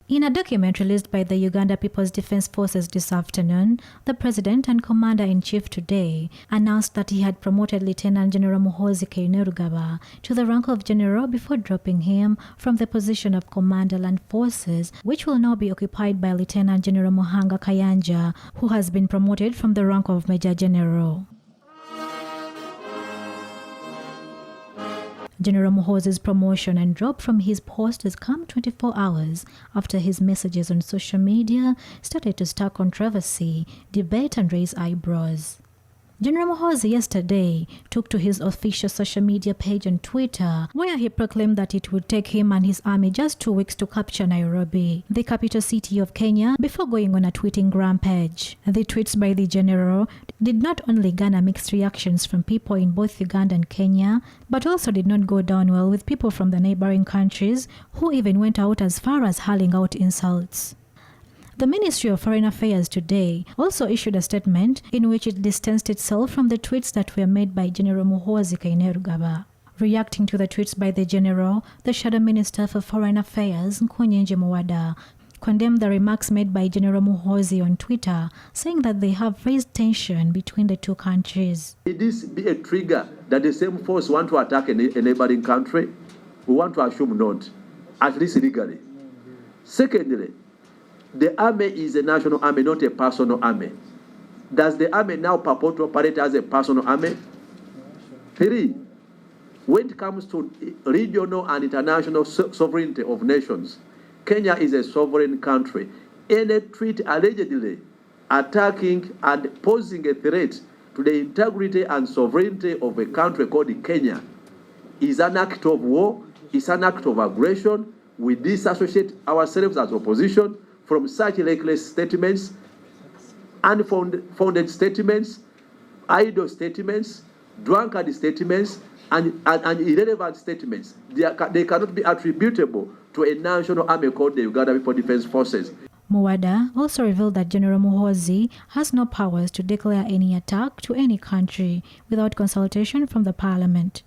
In a document released by the Uganda People's Defence Forces this afternoon, the President and Commander-in-Chief today announced that he had promoted Lieutenant General Muhoozi Kainerugaba to the rank of General before dropping him from the position of Commander Land Forces, which will now be occupied by Lieutenant General Muhoozi Kainerugaba, who has been promoted from the rank of Major General. General Muhoozi's promotion and drop from his post has come 24 hours after his messages on social media started to stir controversy, debate and raise eyebrows. General Muhoozi yesterday took to his official social media page on Twitter, where he proclaimed that it would take him and his army just 2 weeks to capture Nairobi, the capital city of Kenya, before going on a tweeting rampage. The tweets by the general did not only garner mixed reactions from people in both Uganda and Kenya, but also did not go down well with people from the neighboring countries, who even went out as far as hurling out insults. The Ministry of Foreign Affairs today also issued a statement in which it distanced itself from the tweets that were made by General Muhoozi Kainerugaba. Reacting to the tweets by the general, the Shadow Minister for Foreign Affairs, Muwada, condemned the remarks made by General Muhoozi on Twitter, saying that they have raised tension between the two countries. Will this be a trigger that the same force want to attack a neighboring country? We want to assume not, at least legally. Secondly, the army is a national army, not a personal army. Does the army now purport to operate as a personal army? 3, when it comes to regional and international sovereignty of nations, Kenya is a sovereign country. Any tweet allegedly attacking and posing a threat to the integrity and sovereignty of a country called Kenya is an act of war, is an act of aggression. We disassociate ourselves as opposition from such reckless statements, unfounded statements, idle statements, drunkard statements, and irrelevant statements. They cannot be attributable to a national army called the Uganda People's Defence Forces. Muwada also revealed that General Muhoozi has no powers to declare any attack to any country without consultation from the Parliament.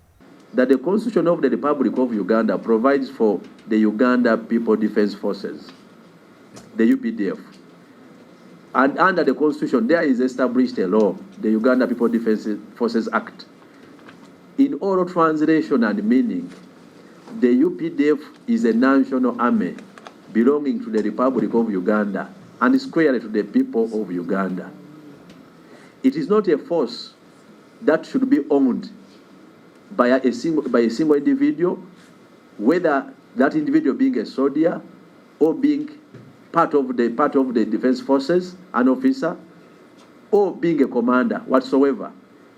That the Constitution of the Republic of Uganda provides for the Uganda People's Defence Forces, the UPDF. And under the Constitution, there is established a law, the Uganda People's Defence Forces Act. In oral translation and meaning, the UPDF is a national army belonging to the Republic of Uganda and squarely to the people of Uganda. It is not a force that should be owned by a single individual, whether that individual being a soldier or being part of the defense forces, an officer, or being a commander whatsoever.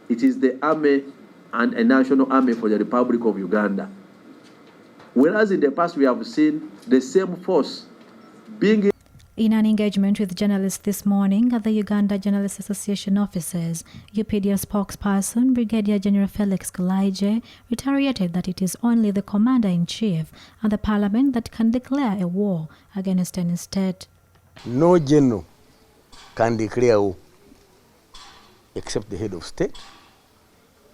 It is the army and a national army for the Republic of Uganda. Whereas in the past we have seen the same force being... In an engagement with journalists this morning at the Uganda Journalists Association offices, UPDF spokesperson Brigadier General Felix Kulaije reiterated that it is only the Commander-in-Chief and the Parliament that can declare a war against any state. No general can declare war except the head of state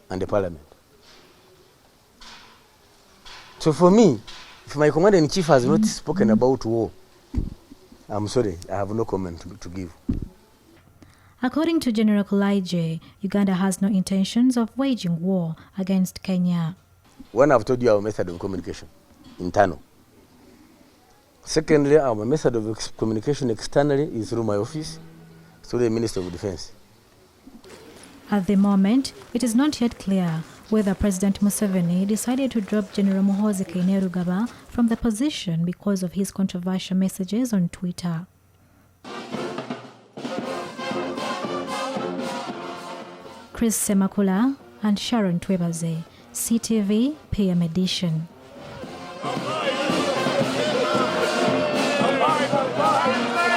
and the Parliament. So for me, if my Commander-in-Chief has not spoken about war, I'm sorry, I have no comment to give. According to General Kulaije, Uganda has no intentions of waging war against Kenya. One, I've told you our method of communication, internal. Secondly, our method of communication externally is through my office, through the Minister of Defense. At the moment, it is not yet clear whether President Museveni decided to drop General Muhoozi Kainerugaba from the position because of his controversial messages on Twitter. Chris Semakula and Sharon Twebaze, CTV PM Edition.